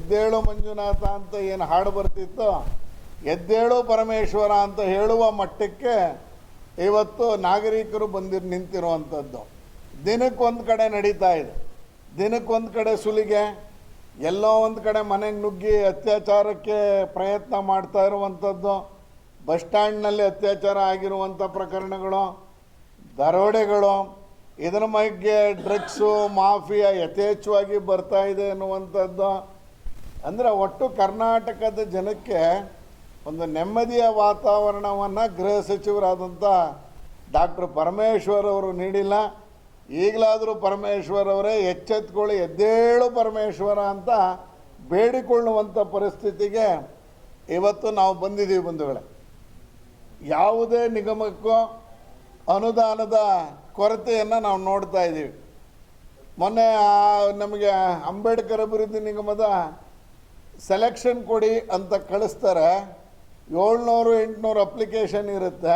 ಎದ್ದೇಳು ಮಂಜುನಾಥ ಅಂತ ಏನು ಹಾಡು ಬರ್ತಿತ್ತೋ ಎದ್ದೇಳು ಪರಮೇಶ್ವರ ಅಂತ ಹೇಳುವ ಮಟ್ಟಕ್ಕೆ ಇವತ್ತು ನಾಗರಿಕರು ನಿಂತಿರುವಂಥದ್ದು. ದಿನಕ್ಕೊಂದು ಕಡೆ ನಡೀತಾ ಇದೆ, ದಿನಕ್ಕೊಂದು ಕಡೆ ಸುಲಿಗೆ, ಎಲ್ಲೋ ಒಂದು ಕಡೆ ಮನೆಗೆ ನುಗ್ಗಿ ಅತ್ಯಾಚಾರಕ್ಕೆ ಪ್ರಯತ್ನ ಮಾಡ್ತಾ ಇರುವಂಥದ್ದು, ಬಸ್ ಸ್ಟ್ಯಾಂಡ್ನಲ್ಲಿ ಅತ್ಯಾಚಾರ ಆಗಿರುವಂಥ ಪ್ರಕರಣಗಳು, ದರೋಡೆಗಳು, ಇದರ ಬಗ್ಗೆ ಡ್ರಗ್ಸು ಮಾಫಿಯಾ ಯಥೇಚ್ಛವಾಗಿ ಬರ್ತಾ ಇದೆ ಅನ್ನುವಂಥದ್ದು. ಅಂದರೆ ಒಟ್ಟು ಕರ್ನಾಟಕದ ಜನಕ್ಕೆ ಒಂದು ನೆಮ್ಮದಿಯ ವಾತಾವರಣವನ್ನು ಗೃಹ ಸಚಿವರಾದಂಥ ಡಾಕ್ಟರ್ ಪರಮೇಶ್ವರ್ ಅವರು ನೀಡಿಲ್ಲ. ಈಗಲಾದರೂ ಪರಮೇಶ್ವರ್ ಅವರೇ ಎಚ್ಚೆತ್ಕೊಳ್ಳಿ, ಎದ್ದೇಳು ಪರಮೇಶ್ವರ ಅಂತ ಬೇಡಿಕೊಳ್ಳುವಂಥ ಪರಿಸ್ಥಿತಿಗೆ ಇವತ್ತು ನಾವು ಬಂದಿದ್ದೀವಿ ಬಂಧುಗಳೇ. ಯಾವುದೇ ನಿಗಮಕ್ಕೂ ಅನುದಾನದ ಕೊರತೆಯನ್ನು ನಾವು ನೋಡ್ತಾ ಇದ್ದೀವಿ. ಮೊನ್ನೆ ನಮಗೆ ಅಂಬೇಡ್ಕರ್ ಅಭಿವೃದ್ಧಿ ನಿಗಮದ ಸೆಲೆಕ್ಷನ್ ಕೊಡಿ ಅಂತ ಕಳಿಸ್ತಾರೆ. 700-800 ಅಪ್ಲಿಕೇಶನ್ ಇರುತ್ತೆ.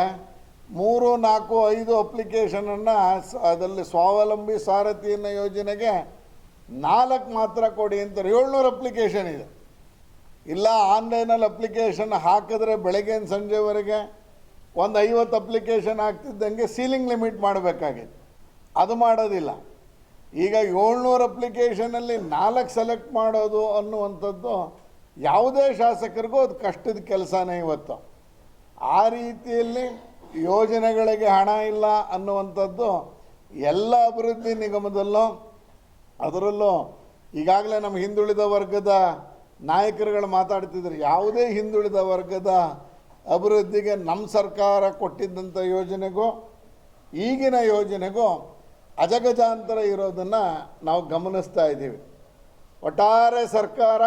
3, 4, 5 ಅಪ್ಲಿಕೇಶನನ್ನು ಅದರಲ್ಲಿ ಸ್ವಾವಲಂಬಿ ಸಾರಥಿಯನ್ನು ಯೋಜನೆಗೆ 4 ಮಾತ್ರ ಕೊಡಿ ಅಂತಾರೆ. 700 ಅಪ್ಲಿಕೇಶನ್ ಇದೆ. ಇಲ್ಲ ಆನ್ಲೈನಲ್ಲಿ ಅಪ್ಲಿಕೇಶನ್ ಹಾಕಿದ್ರೆ ಬೆಳಗ್ಗೆಯಿಂದ ಸಂಜೆವರೆಗೆ ಒಂದು 50 ಅಪ್ಲಿಕೇಶನ್ ಆಗ್ತಿದ್ದಂಗೆ ಸೀಲಿಂಗ್ ಲಿಮಿಟ್ ಮಾಡಬೇಕಾಗಿದೆ. ಅದು ಮಾಡೋದಿಲ್ಲ. ಈಗ 700 ಅಪ್ಲಿಕೇಶನಲ್ಲಿ 4 ಸೆಲೆಕ್ಟ್ ಮಾಡೋದು ಅನ್ನುವಂಥದ್ದು ಯಾವುದೇ ಶಾಸಕರಿಗೂ ಅದು ಕಷ್ಟದ ಕೆಲಸನೇ ಇವತ್ತು. ಆ ರೀತಿಯಲ್ಲಿ ಯೋಜನೆಗಳಿಗೆ ಹಣ ಇಲ್ಲ ಅನ್ನುವಂಥದ್ದು ಎಲ್ಲ ಅಭಿವೃದ್ಧಿ ನಿಗಮದಲ್ಲೂ, ಅದರಲ್ಲೂ ಈಗಾಗಲೇ ನಮ್ಮ ಹಿಂದುಳಿದ ವರ್ಗದ ನಾಯಕರುಗಳು ಮಾತಾಡ್ತಿದ್ರು. ಯಾವುದೇ ಹಿಂದುಳಿದ ವರ್ಗದ ಅಭಿವೃದ್ಧಿಗೆ ನಮ್ಮ ಸರ್ಕಾರ ಕೊಟ್ಟಿದ್ದಂಥ ಯೋಜನೆಗೂ ಈಗಿನ ಯೋಜನೆಗೂ ಅಜಗಜಾಂತರ ಇರೋದನ್ನು ನಾವು ಗಮನಿಸ್ತಾ ಇದ್ದೀವಿ. ಒಟ್ಟಾರೆ ಸರ್ಕಾರ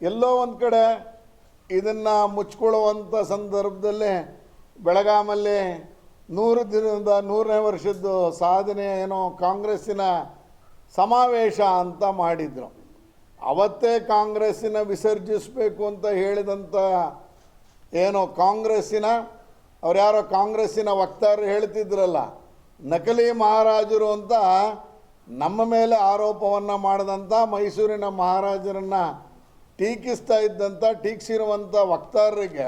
ಎಲ್ಲೋ ಒಂದು ಕಡೆ ಇದನ್ನು ಮುಚ್ಕೊಳ್ಳುವಂಥ ಸಂದರ್ಭದಲ್ಲಿ ಬೆಳಗಾಮಲ್ಲಿ 100ನೇ ವರ್ಷದ್ದು ಸಾಧನೆ ಏನೋ ಕಾಂಗ್ರೆಸ್ಸಿನ ಸಮಾವೇಶ ಅಂತ ಮಾಡಿದರು. ಅವತ್ತೇ ಕಾಂಗ್ರೆಸ್ಸಿನ ವಿಸರ್ಜಿಸಬೇಕು ಅಂತ ಹೇಳಿದಂಥ ಏನೋ ಕಾಂಗ್ರೆಸ್ಸಿನ ಯಾರೋ ಕಾಂಗ್ರೆಸ್ಸಿನ ವಕ್ತಾರರು ಹೇಳ್ತಿದ್ರಲ್ಲ, ನಕಲಿ ಮಹಾರಾಜರು ಅಂತ ನಮ್ಮ ಮೇಲೆ ಆರೋಪವನ್ನು ಮಾಡಿದಂಥ ಮೈಸೂರಿನ ಮಹಾರಾಜರನ್ನು ಟೀಕಿಸಿರುವಂಥ ವಕ್ತಾರರಿಗೆ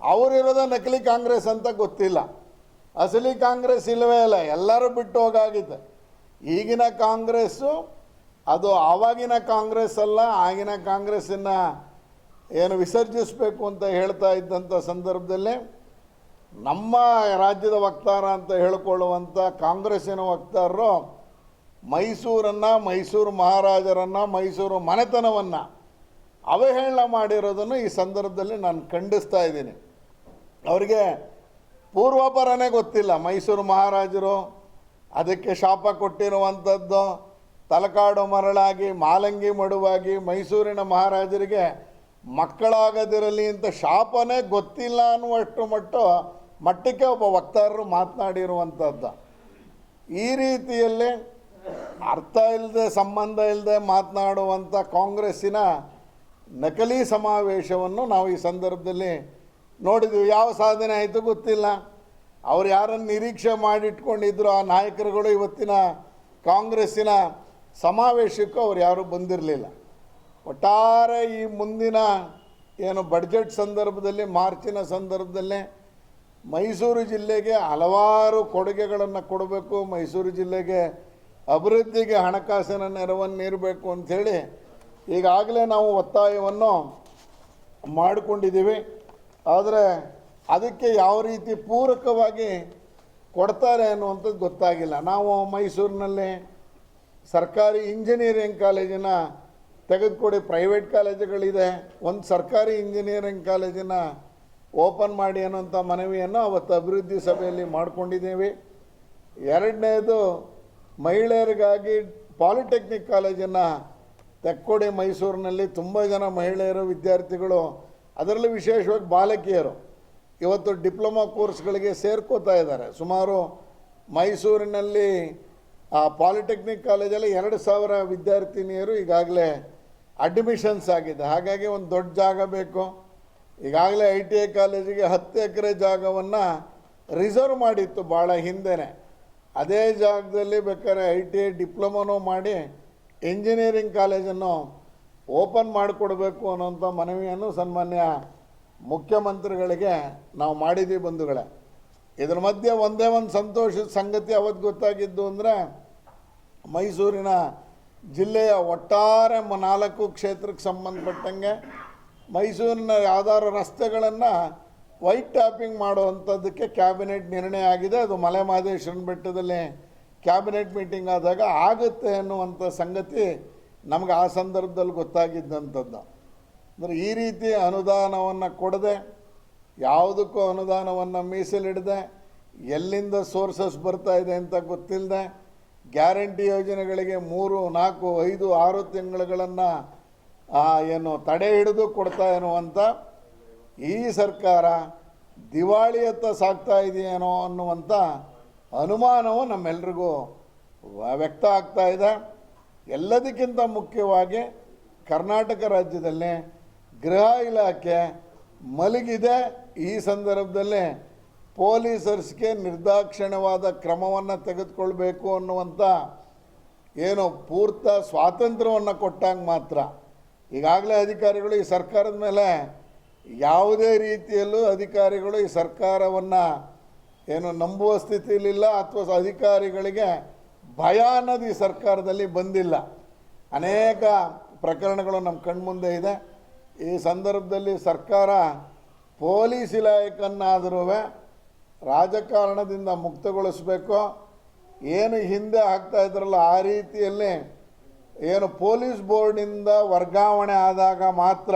ಅವರಿರೋದ ನಕಲಿ ಕಾಂಗ್ರೆಸ್ ಅಂತ ಗೊತ್ತಿಲ್ಲ. ಅಸಲಿ ಕಾಂಗ್ರೆಸ್ ಇಲ್ಲವೇ ಇಲ್ಲ, ಎಲ್ಲರೂ ಬಿಟ್ಟು ಹೋಗಾಗಿದೆ. ಈಗಿನ ಕಾಂಗ್ರೆಸ್ಸು ಅದು ಆವಾಗಿನ ಕಾಂಗ್ರೆಸ್ ಅಲ್ಲ, ಆಗಿನ ಕಾಂಗ್ರೆಸ್ಸನ್ನು ಏನು ವಿಸರ್ಜಿಸಬೇಕು ಅಂತ ಹೇಳ್ತಾ ಇದ್ದಂಥ ಸಂದರ್ಭದಲ್ಲಿ ನಮ್ಮ ರಾಜ್ಯದ ವಕ್ತಾರ ಅಂತ ಹೇಳಿಕೊಳ್ಳುವಂಥ ಕಾಂಗ್ರೆಸ್ಸಿನ ವಕ್ತಾರರು ಮೈಸೂರನ್ನು, ಮೈಸೂರು ಮಹಾರಾಜರನ್ನು, ಮೈಸೂರು ಮನೆತನವನ್ನು ಅವಹೇಳನ ಮಾಡಿರೋದನ್ನು ಈ ಸಂದರ್ಭದಲ್ಲಿ ನಾನು ಖಂಡಿಸ್ತಾ ಇದ್ದೀನಿ. ಅವರಿಗೆ ಪೂರ್ವಾಪರನೇ ಗೊತ್ತಿಲ್ಲ. ಮೈಸೂರು ಮಹಾರಾಜರು ಅದಕ್ಕೆ ಶಾಪ ಕೊಟ್ಟಿರುವಂಥದ್ದು, ತಲಕಾಡು ಮರಳಾಗಿ ಮಾಲಂಗಿ ಮಡುವಾಗಿ ಮೈಸೂರಿನ ಮಹಾರಾಜರಿಗೆ ಮಕ್ಕಳಾಗದಿರಲಿ ಅಂತ ಶಾಪನೇ ಗೊತ್ತಿಲ್ಲ ಅನ್ನುವಷ್ಟು ಮಟ್ಟಕ್ಕೆ ಒಬ್ಬ ವಕ್ತಾರರು ಮಾತನಾಡಿರುವಂಥದ್ದು. ಈ ರೀತಿಯಲ್ಲಿ ಅರ್ಥ ಇಲ್ಲದೆ ಸಂಬಂಧ ಇಲ್ಲದೆ ಮಾತನಾಡುವಂಥ ಕಾಂಗ್ರೆಸ್ಸಿನ ನಕಲಿ ಸಮಾವೇಶವನ್ನು ನಾವು ಈ ಸಂದರ್ಭದಲ್ಲಿ ನೋಡಿದ್ವಿ. ಯಾವ ಸಾಧನೆ ಆಯಿತು ಗೊತ್ತಿಲ್ಲ. ಅವ್ರು ಯಾರನ್ನು ನಿರೀಕ್ಷೆ ಮಾಡಿಟ್ಕೊಂಡಿದ್ರು ಆ ನಾಯಕರುಗಳು ಇವತ್ತಿನ ಕಾಂಗ್ರೆಸ್ಸಿನ ಸಮಾವೇಶಕ್ಕೂ ಅವ್ರು ಯಾರೂ ಬಂದಿರಲಿಲ್ಲ. ಒಟ್ಟಾರೆ ಈ ಮುಂದಿನ ಏನು ಬಡ್ಜೆಟ್ ಸಂದರ್ಭದಲ್ಲಿ, ಮಾರ್ಚಿನ ಸಂದರ್ಭದಲ್ಲಿ ಮೈಸೂರು ಜಿಲ್ಲೆಗೆ ಹಲವಾರು ಕೊಡುಗೆಗಳನ್ನು ಕೊಡಬೇಕು, ಮೈಸೂರು ಜಿಲ್ಲೆಗೆ ಅಭಿವೃದ್ಧಿಗೆ ಹಣಕಾಸಿನ ನೆರವನ್ನು ನೀಡಬೇಕು ಅಂಥೇಳಿ ಈಗಾಗಲೇ ನಾವು ಒತ್ತಾಯವನ್ನು ಮಾಡಿಕೊಂಡಿದ್ದೀವಿ. ಆದರೆ ಅದಕ್ಕೆ ಯಾವ ರೀತಿ ಪೂರಕವಾಗಿ ಕೊಡ್ತಾರೆ ಅನ್ನುವಂಥದ್ದು ಗೊತ್ತಾಗಿಲ್ಲ. ನಾವು ಮೈಸೂರಿನಲ್ಲಿ ಸರ್ಕಾರಿ ಇಂಜಿನಿಯರಿಂಗ್ ಕಾಲೇಜಿನ ತೆಗೆದುಕೊಡಿ, ಪ್ರೈವೇಟ್ ಕಾಲೇಜುಗಳಿದೆ, ಒಂದು ಸರ್ಕಾರಿ ಇಂಜಿನಿಯರಿಂಗ್ ಕಾಲೇಜಿನ ಓಪನ್ ಮಾಡಿ ಅನ್ನೋಂಥ ಮನವಿಯನ್ನು ಅವತ್ತು ಅಭಿವೃದ್ಧಿ ಸಭೆಯಲ್ಲಿ ಮಾಡಿಕೊಂಡಿದ್ದೀವಿ. ಎರಡನೇದು ಮಹಿಳೆಯರಿಗಾಗಿ ಪಾಲಿಟೆಕ್ನಿಕ್ ಕಾಲೇಜನ್ನು ತೆಕ್ಕೊಡಿ. ಮೈಸೂರಿನಲ್ಲಿ ತುಂಬ ಜನ ಮಹಿಳೆಯರು ವಿದ್ಯಾರ್ಥಿಗಳು, ಅದರಲ್ಲಿ ವಿಶೇಷವಾಗಿ ಬಾಲಕಿಯರು ಇವತ್ತು ಡಿಪ್ಲೊಮಾ ಕೋರ್ಸ್ಗಳಿಗೆ ಸೇರ್ಕೋತಾ ಇದ್ದಾರೆ. ಸುಮಾರು ಮೈಸೂರಿನಲ್ಲಿ ಆ ಪಾಲಿಟೆಕ್ನಿಕ್ ಕಾಲೇಜಲ್ಲಿ 2000 ವಿದ್ಯಾರ್ಥಿನಿಯರು ಈಗಾಗಲೇ ಅಡ್ಮಿಷನ್ಸ್ ಆಗಿದೆ. ಹಾಗಾಗಿ ಒಂದು ದೊಡ್ಡ ಜಾಗ ಬೇಕು. ಈಗಾಗಲೇ ITI ಕಾಲೇಜಿಗೆ 10 ಎಕರೆ ಜಾಗವನ್ನು ರಿಸರ್ವ್ ಮಾಡಿತ್ತು ಭಾಳ ಹಿಂದೆನೇ. ಅದೇ ಜಾಗದಲ್ಲಿ ಬೇಕಾದ್ರೆ ITI ಡಿಪ್ಲೊಮೊನೂ ಮಾಡಿ ಇಂಜಿನಿಯರಿಂಗ್ ಕಾಲೇಜನ್ನು ಓಪನ್ ಮಾಡಿಕೊಡ್ಬೇಕು ಅನ್ನೋಂಥ ಮನವಿಯನ್ನು ಸನ್ಮಾನ್ಯ ಮುಖ್ಯಮಂತ್ರಿಗಳಿಗೆ ನಾವು ಮಾಡಿದ್ದೀವಿ ಬಂಧುಗಳೇ. ಇದ್ರ ಮಧ್ಯೆ ಒಂದೇ ಒಂದು ಸಂತೋಷದ ಸಂಗತಿ ಅವತ್ತು ಗೊತ್ತಾಗಿದ್ದು ಅಂದರೆ, ಮೈಸೂರಿನ ಜಿಲ್ಲೆಯ ಒಟ್ಟಾರೆ 4 ಕ್ಷೇತ್ರಕ್ಕೆ ಸಂಬಂಧಪಟ್ಟಂಗೆ ಮೈಸೂರಿನ ಯಾವ್ದಾದ್ರು ರಸ್ತೆಗಳನ್ನು ವೈಟ್ ಟ್ಯಾಪಿಂಗ್ ಮಾಡುವಂಥದ್ದಕ್ಕೆ ಕ್ಯಾಬಿನೆಟ್ ನಿರ್ಣಯ ಆಗಿದೆ. ಅದು ಮಲೆ ಮಹದೇಶ್ವರನ ಬೆಟ್ಟದಲ್ಲಿ ಕ್ಯಾಬಿನೆಟ್ ಮೀಟಿಂಗ್ ಆದಾಗ ಆಗುತ್ತೆ ಅನ್ನುವಂಥ ಸಂಗತಿ ನಮಗೆ ಆ ಸಂದರ್ಭದಲ್ಲಿ ಗೊತ್ತಾಗಿದ್ದಂಥದ್ದು. ಅಂದರೆ ಈ ರೀತಿ ಅನುದಾನವನ್ನು ಕೊಡದೆ, ಯಾವುದಕ್ಕೂ ಅನುದಾನವನ್ನು ಮೀಸಲಿಡದೆ, ಎಲ್ಲಿಂದ ಸೋರ್ಸಸ್ ಬರ್ತಾ ಇದೆ ಅಂತ ಗೊತ್ತಿಲ್ಲದೆ, ಗ್ಯಾರಂಟಿ ಯೋಜನೆಗಳಿಗೆ 3, 4, 5, 6 ತಿಂಗಳುಗಳನ್ನು ಏನು ತಡೆ ಹಿಡಿದು ಕೊಡ್ತಾ ಇರುವಂಥ ಈ ಸರ್ಕಾರ ದಿವಾಳಿಯತ್ತ ಸಾಗ್ತಾ ಇದೆಯೇನೋ ಅನ್ನುವಂಥ ಅನುಮಾನವು ನಮ್ಮೆಲ್ರಿಗೂ ವ್ಯಕ್ತ ಆಗ್ತಾ ಇದೆ. ಎಲ್ಲದಕ್ಕಿಂತ ಮುಖ್ಯವಾಗಿ ಕರ್ನಾಟಕ ರಾಜ್ಯದಲ್ಲಿ ಗೃಹ ಇಲಾಖೆ ಮಲಗಿದೆ. ಈ ಸಂದರ್ಭದಲ್ಲಿ ಪೊಲೀಸರ್ಸ್ಗೆ ನಿರ್ದಾಕ್ಷಿಣ್ಯವಾದ ಕ್ರಮವನ್ನು ತೆಗೆದುಕೊಳ್ಬೇಕು ಅನ್ನುವಂಥ ಏನು ಪೂರ್ತ ಸ್ವಾತಂತ್ರ್ಯವನ್ನು ಕೊಟ್ಟಾಗ ಮಾತ್ರ, ಈಗಾಗಲೇ ಅಧಿಕಾರಿಗಳು ಈ ಸರ್ಕಾರದ ಮೇಲೆ ಯಾವುದೇ ರೀತಿಯಲ್ಲೂ ಅಧಿಕಾರಿಗಳು ಈ ಸರ್ಕಾರವನ್ನು ಏನು ನಂಬುವ ಸ್ಥಿತಿಯಲ್ಲಿಲ್ಲ, ಅಥವಾ ಅಧಿಕಾರಿಗಳಿಗೆ ಭಯ ಅನ್ನೋದು ಈ ಸರ್ಕಾರದಲ್ಲಿ ಬಂದಿಲ್ಲ. ಅನೇಕ ಪ್ರಕರಣಗಳು ನಮ್ಮ ಕಣ್ಮುಂದೆ ಇದೆ. ಈ ಸಂದರ್ಭದಲ್ಲಿ ಸರ್ಕಾರ ಪೊಲೀಸ್ ಇಲಾಖೆಯನ್ನಾದರೂ ರಾಜಕಾರಣದಿಂದ ಮುಕ್ತಗೊಳಿಸಬೇಕು. ಏನು ಹಿಂದೆ ಆಗ್ತಾ ಇದ್ರಲ್ಲ ಆ ರೀತಿಯಲ್ಲಿ ಏನು ಪೊಲೀಸ್ ಬೋರ್ಡಿಂದ ವರ್ಗಾವಣೆ ಆದಾಗ ಮಾತ್ರ